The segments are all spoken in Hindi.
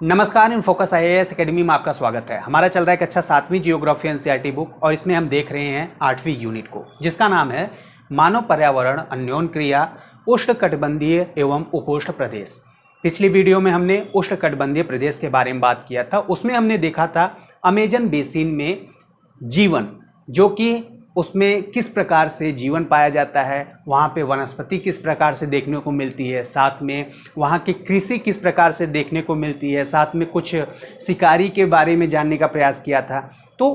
नमस्कार, इन फोकस आईएएस एकेडमी में आपका स्वागत है। हमारा चल रहा है कक्षा 7वीं जियोग्राफी एनसीईआरटी बुक और इसमें हम देख रहे हैं 8वीं यूनिट को, जिसका नाम है मानव पर्यावरण अन्योन क्रिया उष्णकटिबंधीय एवं उपोष्ण प्रदेश। पिछली वीडियो में हमने उष्णकटिबंधीय प्रदेश के बारे में बात किया था। उसमें हमने देखा था अमेजन बेसिन में जीवन, जो कि उसमें किस प्रकार से जीवन पाया जाता है, वहाँ पे वनस्पति किस प्रकार से देखने को मिलती है, साथ में वहाँ की कृषि किस प्रकार से देखने को मिलती है, साथ में कुछ शिकारी के बारे में जानने का प्रयास किया था। तो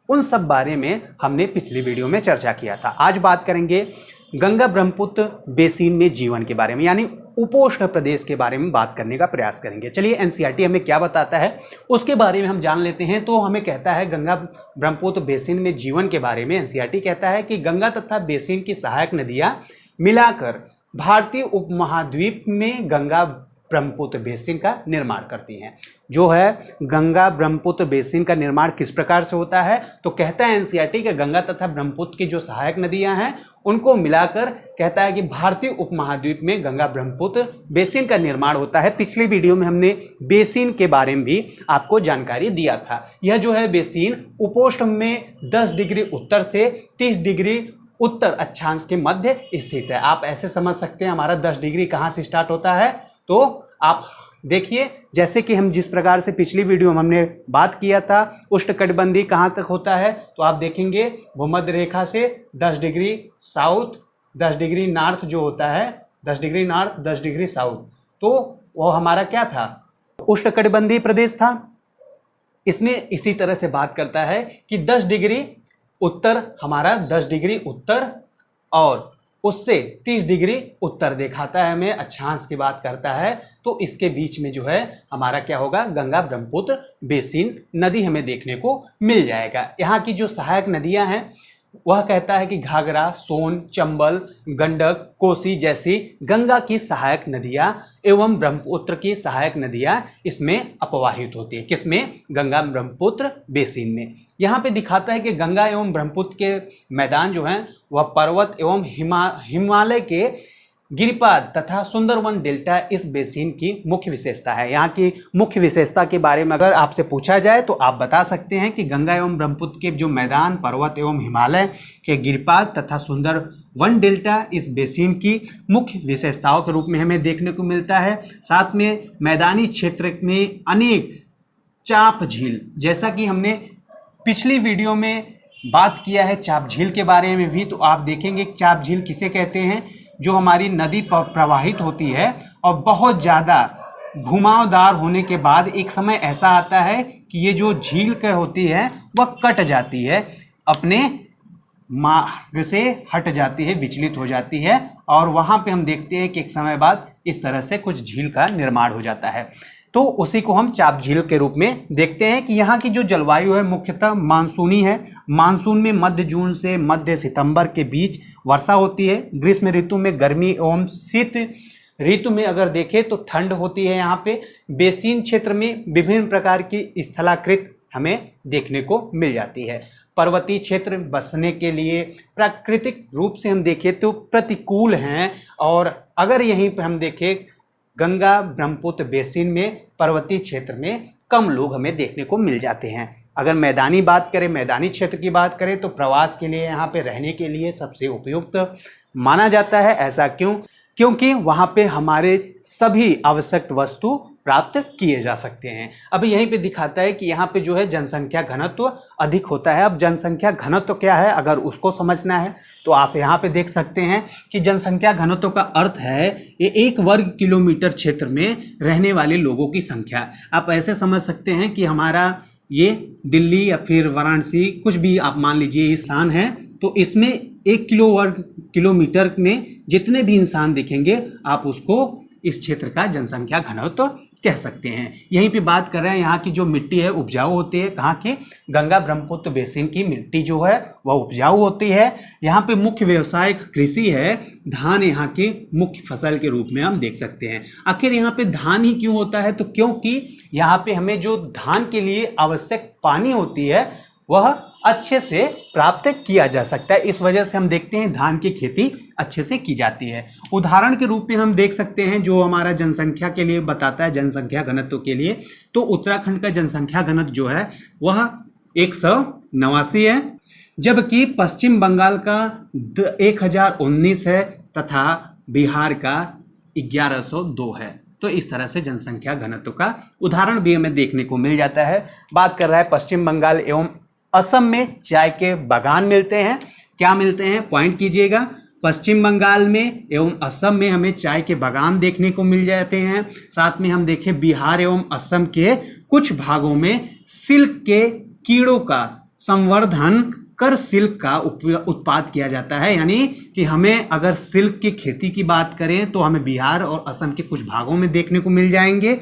उन सब बारे में हमने पिछली वीडियो में चर्चा किया था। आज बात करेंगे गंगा ब्रह्मपुत्र बेसिन में जीवन के बारे में, यानी उपोष्ण प्रदेश के बारे में बात करने का प्रयास करेंगे। चलिए एनसीईआरटी हमें क्या बताता है उसके बारे में हम जान लेते हैं। तो हमें कहता है गंगा ब्रह्मपुत्र बेसिन में जीवन के बारे में एनसीईआरटी कहता है कि गंगा तथा बेसिन की सहायक नदियां मिलाकर भारतीय उपमहाद्वीप में गंगा ब्रह्मपुत्र बेसिन का निर्माण करती हैं। जो है गंगा ब्रह्मपुत्र बेसिन का निर्माण किस प्रकार से होता है, तो कहता है एनसीईआरटी कि गंगा तथा ब्रह्मपुत्र की जो सहायक नदियां हैं उनको मिलाकर कहता है कि भारतीय उपमहाद्वीप में गंगा ब्रह्मपुत्र बेसिन का निर्माण होता है। पिछली वीडियो में हमने बेसिन के बारे में भी आपको जानकारी दिया था। यह जो है बेसिन उपोष्ण में 10 डिग्री उत्तर से 30 डिग्री उत्तर अक्षांश के मध्य स्थित है। आप ऐसे समझ सकते हैं हमारा 10 डिग्री कहाँ से स्टार्ट होता है। तो आप देखिए, जैसे कि हम जिस प्रकार से पिछली वीडियो में हमने बात किया था उष्णकटिबंधीय कहाँ तक होता है, तो आप देखेंगे भूमध्य रेखा से 10 डिग्री साउथ, 10 डिग्री नॉर्थ जो होता है, 10 डिग्री नॉर्थ 10 डिग्री साउथ, तो वो हमारा क्या था, उष्णकटिबंधीय प्रदेश था। इसमें इसी तरह से बात करता है कि 10 डिग्री उत्तर हमारा 10 डिग्री उत्तर और उससे 30 डिग्री उत्तर दिखाता है, हमें अक्षांश की बात करता है। तो इसके बीच में जो है हमारा क्या होगा, गंगा ब्रह्मपुत्र बेसिन नदी हमें देखने को मिल जाएगा। यहाँ की जो सहायक नदियाँ हैं वह कहता है कि घाघरा, सोन, चंबल, गंडक, कोसी जैसी गंगा की सहायक नदियाँ एवं ब्रह्मपुत्र की सहायक नदियाँ इसमें अपवाहित होती है। किसमें, गंगा ब्रह्मपुत्र बेसिन में। यहाँ पे दिखाता है कि गंगा एवं ब्रह्मपुत्र के मैदान जो हैं वह पर्वत एवं हिमालय के गिरिपाद तथा सुंदरवन डेल्टा इस बेसिन की मुख्य विशेषता है। यहाँ की मुख्य विशेषता के बारे में अगर आपसे पूछा जाए तो आप बता सकते हैं कि गंगा एवं ब्रह्मपुत्र के जो मैदान, पर्वत एवं हिमालय के गिरिपाद तथा सुंदरवन डेल्टा इस बेसिन की मुख्य विशेषताओं के रूप में हमें देखने को मिलता है। साथ में मैदानी क्षेत्र में अनेक चाप झील, जैसा कि हमने पिछली वीडियो में बात किया है चाप झील के बारे में भी, तो आप देखेंगे चाप झील किसे कहते हैं, जो हमारी नदी प्रवाहित होती है और बहुत ज़्यादा घुमावदार होने के बाद एक समय ऐसा आता है कि ये जो झील के होती है वह कट जाती है, अपने मार्ग से हट जाती है, विचलित हो जाती है और वहाँ पे हम देखते हैं कि एक समय बाद इस तरह से कुछ झील का निर्माण हो जाता है। तो उसी को हम चाप झील के रूप में देखते हैं कि यहाँ की जो जलवायु है मुख्यतः मानसूनी है। मानसून में मध्य जून से मध्य सितंबर के बीच वर्षा होती है। ग्रीष्म ऋतु में गर्मी एवं शीत ऋतु में अगर देखें तो ठंड होती है। यहाँ पे बेसिन क्षेत्र में विभिन्न प्रकार की स्थलाकृत हमें देखने को मिल जाती है। पर्वतीय क्षेत्र बसने के लिए प्राकृतिक रूप से हम देखें तो प्रतिकूल हैं, और अगर यहीं पर हम देखें गंगा ब्रह्मपुत्र बेसिन में पर्वतीय क्षेत्र में कम लोग हमें देखने को मिल जाते हैं। अगर मैदानी बात करें, मैदानी क्षेत्र की बात करें तो प्रवास के लिए, यहाँ पे रहने के लिए सबसे उपयुक्त माना जाता है। ऐसा क्यों? क्योंकि वहाँ पे हमारे सभी आवश्यक वस्तु प्राप्त किए जा सकते हैं। अब यहीं पे दिखाता है कि यहाँ पे जो है जनसंख्या घनत्व अधिक होता है। अब जनसंख्या घनत्व क्या है, अगर उसको समझना है तो आप यहाँ पे देख सकते हैं कि जनसंख्या घनत्व का अर्थ है ये 1 वर्ग किलोमीटर क्षेत्र में रहने वाले लोगों की संख्या। आप ऐसे समझ सकते हैं कि हमारा ये दिल्ली या फिर वाराणसी, कुछ भी आप मान लीजिए स्थान है, तो इसमें 1 वर्ग किलोमीटर में जितने भी इंसान दिखेंगे आप उसको इस क्षेत्र का जनसंख्या घनत्व कह सकते हैं। यहीं पे बात कर रहे हैं यहाँ की जो मिट्टी है उपजाऊ होती है। कहाँ की, गंगा ब्रह्मपुत्र बेसिन की मिट्टी जो है वह उपजाऊ होती है। यहाँ पे मुख्य व्यवसाय कृषि है। धान यहाँ की मुख्य फसल के रूप में हम देख सकते हैं। आखिर यहाँ पे धान ही क्यों होता है, तो क्योंकि यहाँ पे हमें जो धान के लिए आवश्यक पानी होती है वह अच्छे से प्राप्त किया जा सकता है। इस वजह से हम देखते हैं धान की खेती अच्छे से की जाती है। उदाहरण के रूप में हम देख सकते हैं जो हमारा जनसंख्या के लिए बताता है, जनसंख्या घनत्व के लिए, तो उत्तराखंड का जनसंख्या घनत्व जो है वह 189 है, जबकि पश्चिम बंगाल का 1019 है तथा बिहार का 1102 है। तो इस तरह से जनसंख्या घनत्व का उदाहरण भी हमें देखने को मिल जाता है। बात कर रहा है पश्चिम बंगाल एवं असम में चाय के बागान मिलते हैं। क्या मिलते हैं, पॉइंट कीजिएगा। पश्चिम बंगाल में एवं असम में हमें चाय के बागान देखने को मिल जाते हैं। साथ में हम देखें बिहार एवं असम के कुछ भागों में सिल्क के कीड़ों का संवर्धन कर सिल्क का उत्पाद किया जाता है। यानी कि हमें अगर सिल्क की खेती की बात करें तो हमें बिहार और असम के कुछ भागों में देखने को मिल जाएंगे।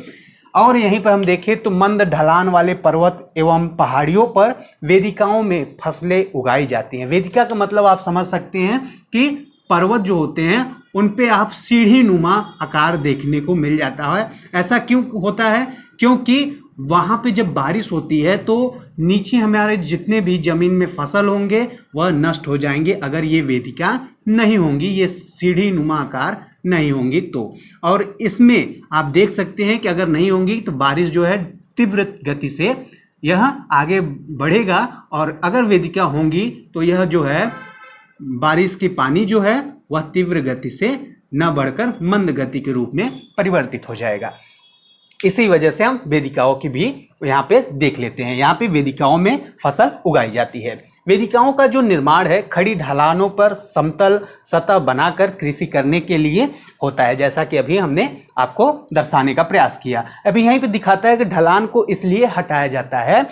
और यहीं पर हम देखें तो मंद ढलान वाले पर्वत एवं पहाड़ियों पर वेदिकाओं में फसलें उगाई जाती हैं। वेदिका का मतलब आप समझ सकते हैं कि पर्वत जो होते हैं उन पे आप सीढ़ी नुमा आकार देखने को मिल जाता है। ऐसा क्यों होता है, क्योंकि वहाँ पे जब बारिश होती है तो नीचे हमारे जितने भी जमीन में फसल होंगे वह नष्ट हो जाएंगे अगर ये वेदिका नहीं होंगी, ये सीढ़ी नुमा आकार नहीं होंगी तो। और इसमें आप देख सकते हैं कि अगर नहीं होंगी तो बारिश जो है तीव्र गति से यह आगे बढ़ेगा, और अगर वेदिका होंगी तो यह जो है बारिश की पानी जो है वह तीव्र गति से न बढ़कर मंद गति के रूप में परिवर्तित हो जाएगा। इसी वजह से हम वेदिकाओं की भी यहाँ पे देख लेते हैं। यहाँ पे वेदिकाओं में फसल उगाई जाती है। वेदिकाओं का जो निर्माण है खड़ी ढलानों पर समतल सतह बनाकर कृषि करने के लिए होता है, जैसा कि अभी हमने आपको दर्शाने का प्रयास किया। अभी यहीं पे दिखाता है कि ढलान को इसलिए हटाया जाता है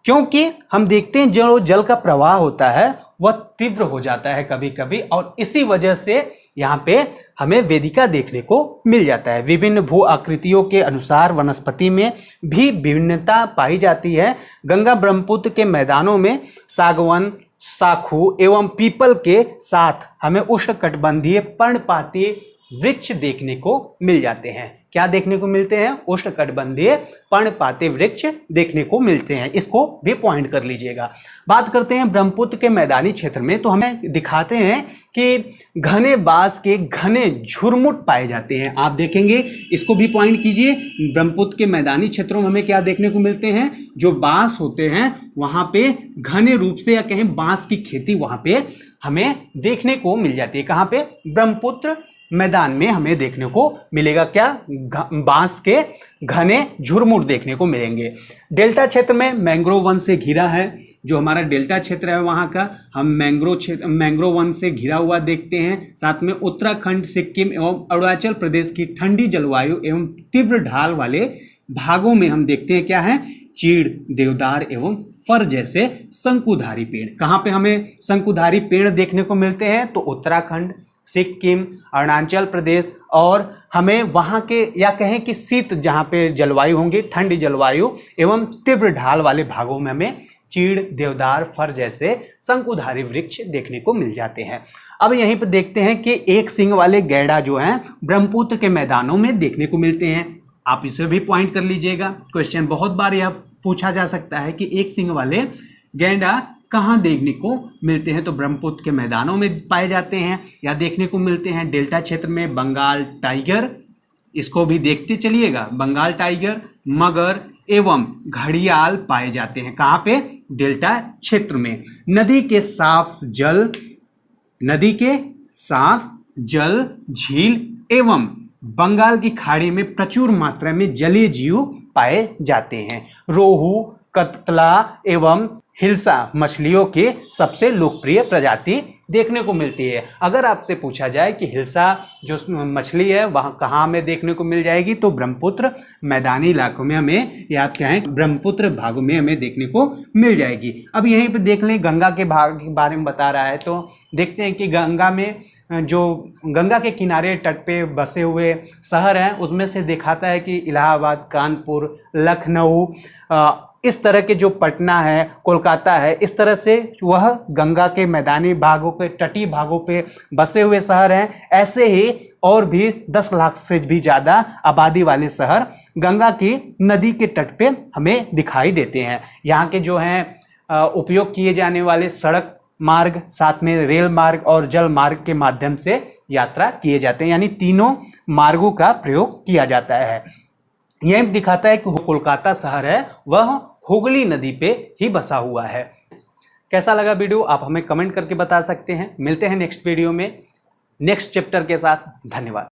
क्योंकि हम देखते हैं जो जल का प्रवाह होता है वह तीव्र हो जाता है कभी कभी, और इसी वजह से यहाँ पे हमें वेदिका देखने को मिल जाता है। विभिन्न भू आकृतियों के अनुसार वनस्पति में भी विभिन्नता पाई जाती है। गंगा ब्रह्मपुत्र के मैदानों में सागवन, साखू एवं पीपल के साथ हमें उष्णकटिबंधीय पर्णपाती वृक्ष देखने को मिल जाते हैं। क्या देखने को मिलते हैं, उष्णकटिबंधीय पर्णपाती वृक्ष देखने को मिलते हैं। इसको भी पॉइंट कर लीजिएगा। बात करते हैं ब्रह्मपुत्र के मैदानी क्षेत्र में, तो हमें दिखाते हैं कि घने बांस के घने झुरमुट पाए जाते हैं। आप देखेंगे, इसको भी पॉइंट कीजिए। ब्रह्मपुत्र के मैदानी क्षेत्रों में हमें क्या देखने को मिलते हैं, जो बांस होते हैं वहां पे घने रूप से या कहें बांस की खेती वहां पे हमें देखने को मिल जाती है। कहां पे, ब्रह्मपुत्र मैदान में हमें देखने को मिलेगा क्या, बांस के घने झुरमुट देखने को मिलेंगे। डेल्टा क्षेत्र में मैंग्रोव वन से घिरा है। जो हमारा डेल्टा क्षेत्र है वहां का हम मैंग्रोव वन से घिरा हुआ देखते हैं। साथ में उत्तराखंड, सिक्किम एवं अरुणाचल प्रदेश की ठंडी जलवायु एवं तीव्र ढाल वाले भागों में हम देखते हैं क्या है, चीड़, देवदार एवं फर जैसे शंकुधारी पेड़। कहां पे हमें शंकुधारी पेड़ देखने को मिलते हैं, तो उत्तराखंड, सिक्किम, अरुणाचल प्रदेश, और हमें वहाँ के या कहें कि शीत जहाँ पे जलवायु होंगी, ठंडी जलवायु एवं तीव्र ढाल वाले भागों में हमें चीड़, देवदार, फर जैसे शंकुधारी वृक्ष देखने को मिल जाते हैं। अब यहीं पर देखते हैं कि एक सींग वाले गैंडा जो हैं ब्रह्मपुत्र के मैदानों में देखने को मिलते हैं। आप इसे भी पॉइंट कर लीजिएगा। क्वेश्चन बहुत बार यह पूछा जा सकता है कि एक सींग वाले गैंडा कहाँ देखने को मिलते हैं, तो ब्रह्मपुत्र के मैदानों में पाए जाते हैं या देखने को मिलते हैं। डेल्टा क्षेत्र में बंगाल टाइगर, इसको भी देखते चलिएगा, बंगाल टाइगर, मगर एवं घड़ियाल पाए जाते हैं। कहाँ पे, डेल्टा क्षेत्र में। नदी के साफ जल, झील एवं बंगाल की खाड़ी में प्रचुर मात्रा में जलीय जीव पाए जाते हैं। रोहू, कतला एवं हिल्सा मछलियों की सबसे लोकप्रिय प्रजाति देखने को मिलती है। अगर आपसे पूछा जाए कि हिल्सा जो मछली है वहाँ कहाँ हमें देखने को मिल जाएगी, तो ब्रह्मपुत्र मैदानी इलाकों में हमें, याद क्या है, ब्रह्मपुत्र भागों में हमें देखने को मिल जाएगी। अब यहीं पे देख लें, गंगा के भाग के बारे में बता रहा है, तो देखते हैं कि गंगा में जो गंगा के किनारे तट पे बसे हुए शहर हैं उसमें से दिखाता है कि इलाहाबाद, कानपुर, लखनऊ, इस तरह के जो पटना है, कोलकाता है, इस तरह से वह गंगा के मैदानी भागों पे, तटीय भागों पे बसे हुए शहर हैं। ऐसे ही और भी 10 लाख से भी ज़्यादा आबादी वाले शहर गंगा की नदी के तट पे हमें दिखाई देते हैं। यहाँ के जो हैं उपयोग किए जाने वाले सड़क मार्ग, साथ में रेल मार्ग और जल मार्ग के माध्यम से यात्रा किए जाते हैं, यानी तीनों मार्गों का प्रयोग किया जाता है। यह दिखाता है कि कोलकाता शहर है वह हुगली नदी पे ही बसा हुआ है। कैसा लगा वीडियो आप हमें कमेंट करके बता सकते हैं। मिलते हैं नेक्स्ट वीडियो में नेक्स्ट चैप्टर के साथ। धन्यवाद।